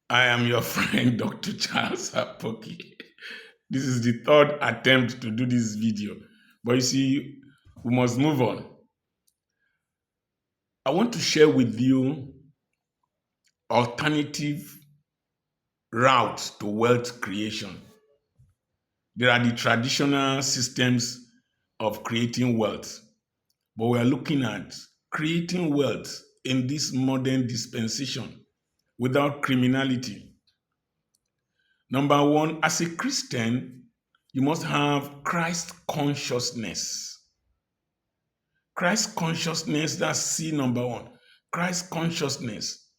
I am your friend, Dr. Charles Apoki. This is the third attempt to do this video, but you see, we must move on. I want to share with you alternative routes to wealth creation. There are the traditional systems of creating wealth, but we are looking at creating wealth in this modern dispensation without criminality. Number one, as a Christian, you must have Christ consciousness. Christ consciousness, that's C number one. Christ consciousness.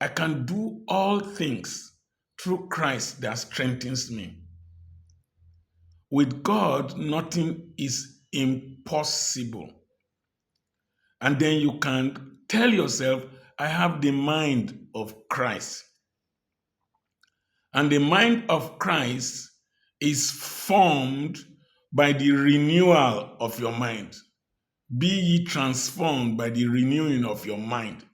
I can do all things through Christ that strengthens me. With God, nothing is impossible. And then you can tell yourself, I have the mind of Christ. And the mind of Christ is formed by the renewal of your mind. Be ye transformed by the renewing of your mind.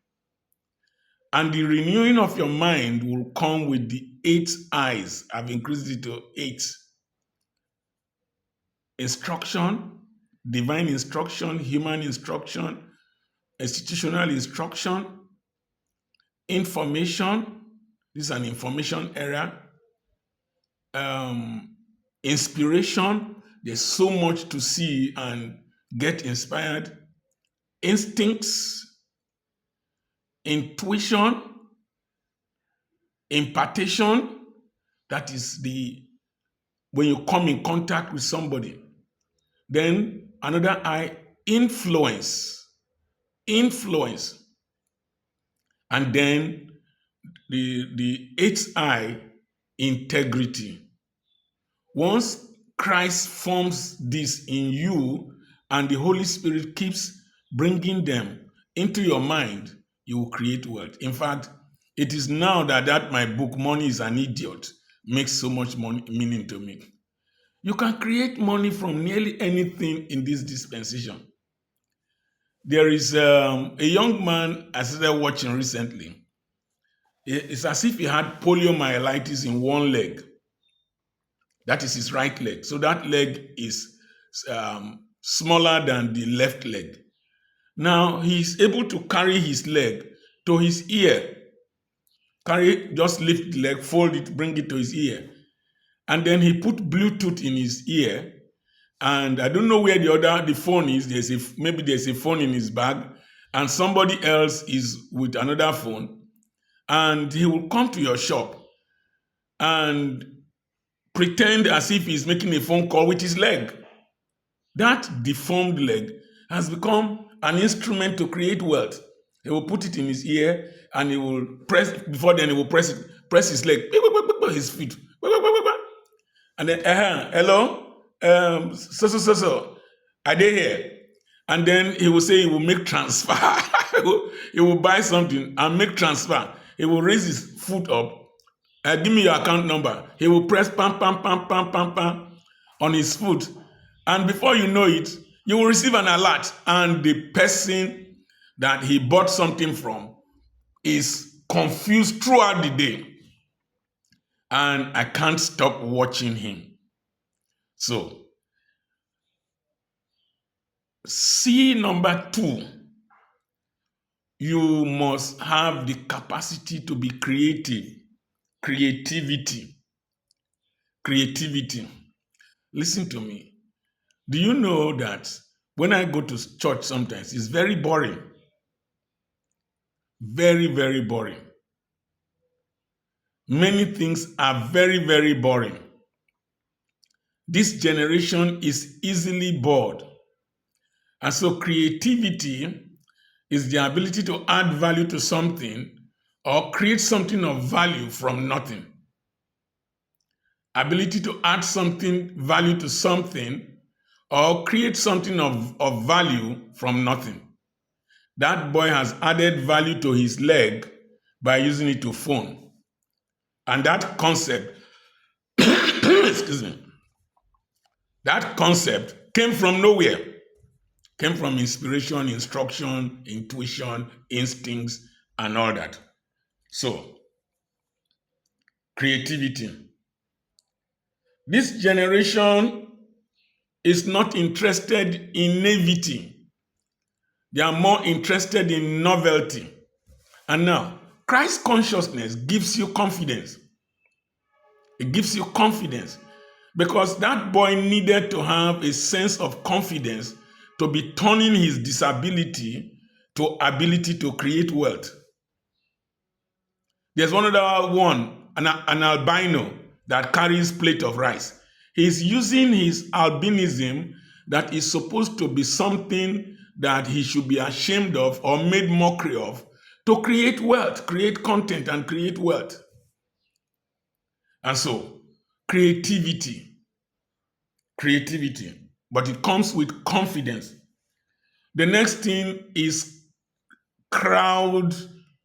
And the renewing of your mind will come with the 8 eyes. I've increased it to 8. Instruction, divine instruction, human instruction, institutional instruction, information. This is an information era. Inspiration. There's so much to see and get inspired. Instincts, intuition, impartation. That is when you come in contact with somebody. Then another eye, influence. And then the 8th eye, integrity. Once Christ forms this in you and the Holy Spirit keeps bringing them into your mind, you will create wealth. In fact, it is now that my book, Money is an Idiot, makes so much meaning to me. You can create money from nearly anything in this dispensation. There is a young man I started watching recently. It's as if he had poliomyelitis in one leg. That is his right leg. So that leg is smaller than the left leg. Now he's able to carry his leg to his ear. Just lift the leg, fold it, bring it to his ear. And then he put Bluetooth in his ear. And I don't know where the phone is. Maybe there's a phone in his bag. And somebody else is with another phone. And he will come to your shop and pretend as if he's making a phone call with his leg. That deformed leg has become an instrument to create wealth. He will put it in his ear and he will press his leg, his feet. And then, hello, so, are they here? And then he will say he will make transfer. He will buy something and make transfer. He will raise his foot up. Give me your account number. He will press pam, pam, pam, pam, pam, pam on his foot. And before you know it, you will receive an alert. And the person that he bought something from is confused throughout the day. And I can't stop watching him. So, C number 2, you must have the capacity to be creative. Creativity. Listen to me. Do you know that when I go to church sometimes, it's very boring? Very, very boring. Many things are very, very boring. This generation is easily bored. And so creativity is the ability to add value to something or create something of value from nothing. Ability to add value to something or create something of value from nothing. That boy has added value to his leg by using it to phone. And that concept, excuse me, that concept came from nowhere. Came from inspiration, instruction, intuition, instincts, and all that. So, creativity. This generation is not interested in naivety. They are more interested in novelty. And now, Christ consciousness gives you confidence. It gives you confidence because that boy needed to have a sense of confidence to be turning his disability to ability to create wealth. There's one other one, an albino that carries plate of rice. He's using his albinism that is supposed to be something that he should be ashamed of or made mockery of to create wealth, create content and create wealth. And so, creativity, but it comes with confidence. The next thing is crowd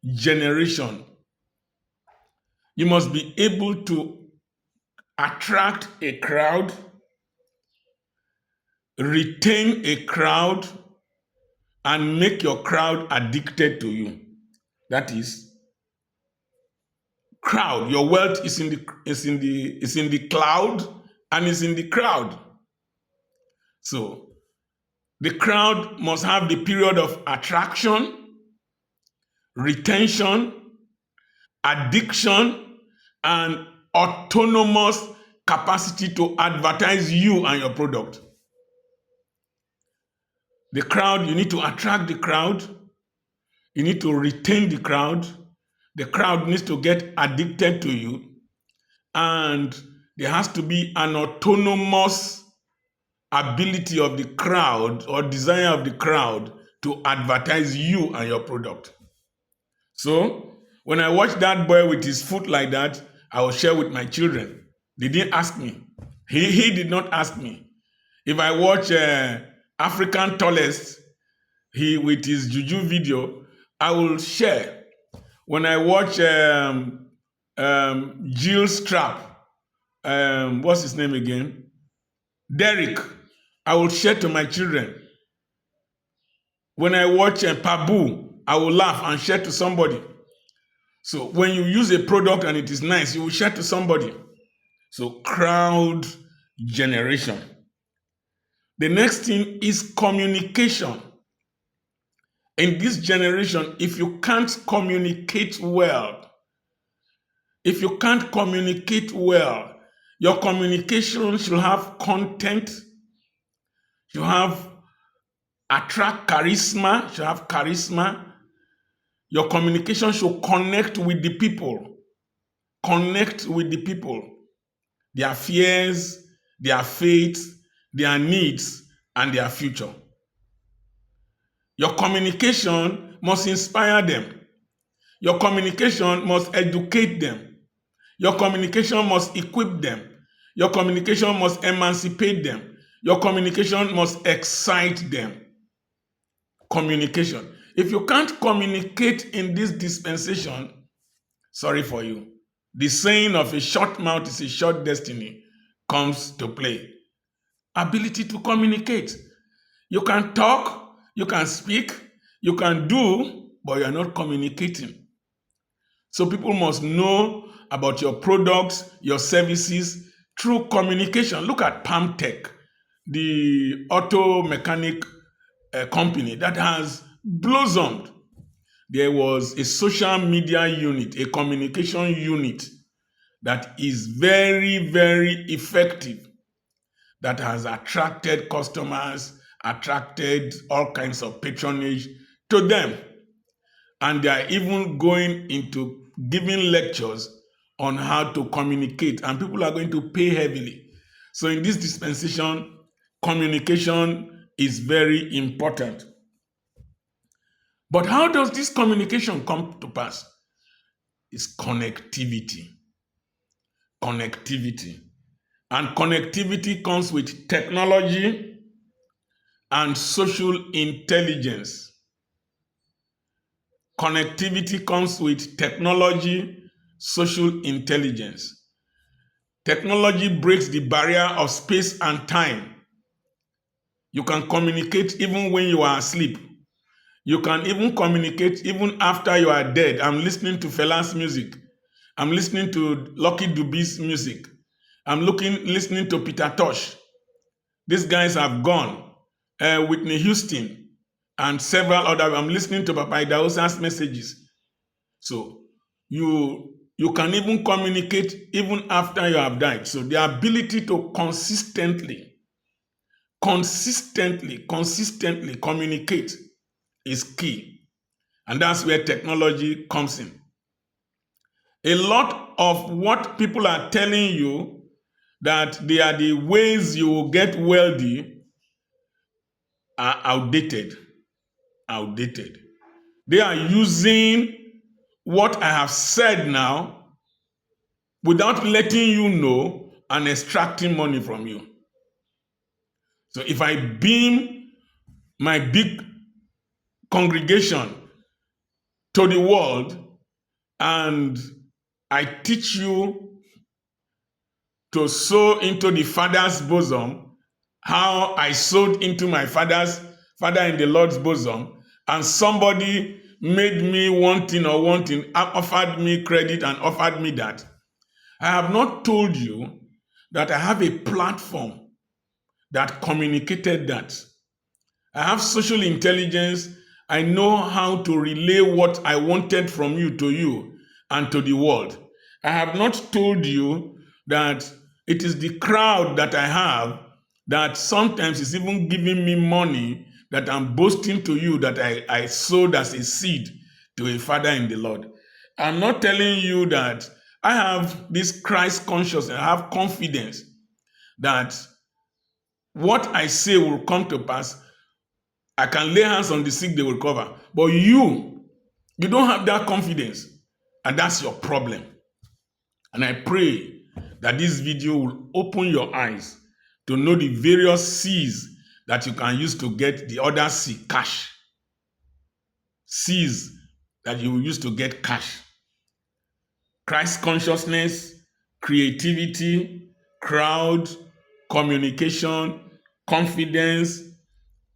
generation. You must be able to attract a crowd, retain a crowd, and make your crowd addicted to you. That is crowd. Your wealth is in the cloud and is in the crowd. So the crowd must have the period of attraction, retention, addiction, and autonomous capacity to advertise you and your product. The crowd, you need to attract the crowd. You need to retain the crowd. The crowd needs to get addicted to you. And there has to be an autonomous ability of the crowd or desire of the crowd to advertise you and your product. So when I watch that boy with his foot like that, I will share with my children. They didn't ask me. He did not ask me. If I watch African Tallest, he with his juju video, I will share. When I watch Jill Strap, what's his name again? Derek, I will share to my children. When I watch Pabu, I will laugh and share to somebody. So when you use a product and it is nice, you will share to somebody. So crowd generation. The next thing is communication. In this generation, if you can't communicate well, your communication should have content, you have attract charisma, should have charisma. Your communication should connect with the people. Their fears, their faiths, their needs, and their future. Your communication must inspire them. Your communication must educate them. Your communication must equip them. Your communication must emancipate them. Your communication must excite them. Communication. If you can't communicate in this dispensation, sorry for you. The saying of a short mouth is a short destiny comes to play. Ability to communicate. You can talk, you can speak, you can do, but you are not communicating. So people must know about your products, your services through communication. Look at Palm Tech, the auto mechanic company that has blossomed. There was a social media unit, a communication unit that is very, very effective, that has attracted customers, attracted all kinds of patronage to them. And they are even going into giving lectures on how to communicate, and people are going to pay heavily. So in this dispensation, communication is very important. But how does this communication come to pass? It's connectivity. Connectivity. And connectivity comes with technology and social intelligence. Connectivity comes with technology, social intelligence. Technology breaks the barrier of space and time. You can communicate even when you are asleep. You can even communicate even after you are dead. I'm listening to Fela's music, I'm listening to Lucky Dubi's music. Listening to Peter Tosh. These guys have gone. Whitney Houston and several other. I'm listening to Papa Idahosa's messages. So you can even communicate even after you have died. So the ability to consistently communicate is key. And that's where technology comes in. A lot of what people are telling you that they are the ways you will get wealthy are outdated. Outdated. They are using what I have said now without letting you know and extracting money from you. So if I beam my big congregation to the world and I teach you to sow into the Father's bosom, how I sowed into my Father in the Lord's bosom, and somebody made me wanting, offered me credit and offered me that. I have not told you that I have a platform that communicated that. I have social intelligence. I know how to relay what I wanted from you to you and to the world. I have not told you that it is the crowd that I have that sometimes is even giving me money that I'm boasting to you that I sowed as a seed to a father in the Lord. I'm not telling you that I have this Christ consciousness. I have confidence that what I say will come to pass. I can lay hands on the sick, they will recover. But you don't have that confidence. And that's your problem. And I pray that this video will open your eyes to know the various C's that you can use to get the other C, cash. C's that you will use to get cash. Christ consciousness, creativity, crowd, communication, confidence,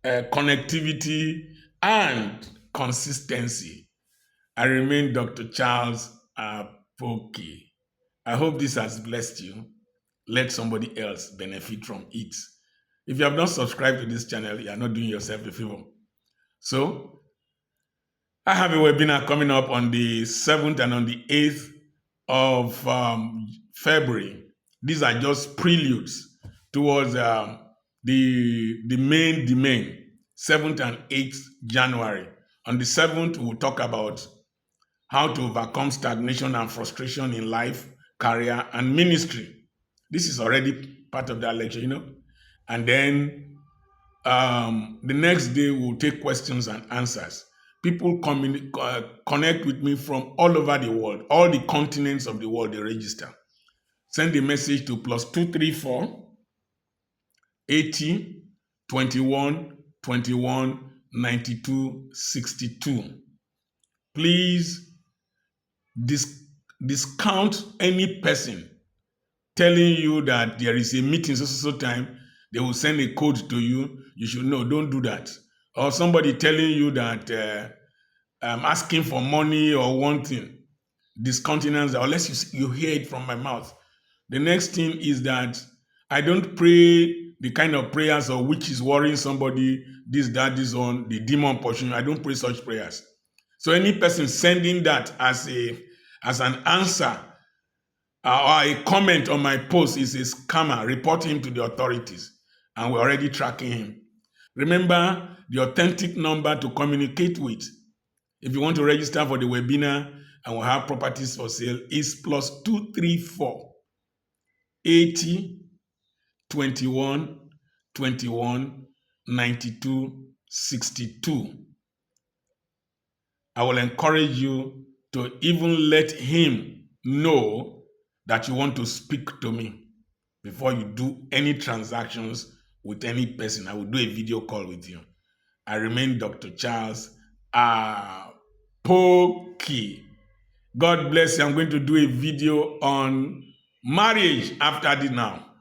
connectivity, and consistency. I remain Dr. Charles Apoki. I hope this has blessed you. Let somebody else benefit from it. If you have not subscribed to this channel, you are not doing yourself a favor. So, I have a webinar coming up on the 7th and on the 8th of February. These are just preludes towards the main domain, 7th and 8th January. On the 7th, we'll talk about how to overcome stagnation and frustration in life, career, and ministry. This is already part of that lecture, And then the next day, we'll take questions and answers. People connect with me from all over the world, all the continents of the world, they register. Send a message to +234 80 21 21 92 62. Please discount any person telling you that there is a meeting so time, they will send a code to you. You should know, don't do that. Or somebody telling you that asking for money or wanting, discountenance, unless you hear it from my mouth. The next thing is that I don't pray the kind of prayers of which is worrying somebody, this, that, this on, the demon portion. I don't pray such prayers. So any person sending that as an answer or a comment on my post is a scammer. Report him to the authorities. And we're already tracking him. Remember, the authentic number to communicate with, if you want to register for the webinar and we'll have properties for sale, is +234 80 21 21 92 62. I will encourage you to even let him know that you want to speak to me before you do any transactions with any person. I will do a video call with you. I remain Dr. Charles Apoki. God bless you. I'm going to do a video on marriage after this now.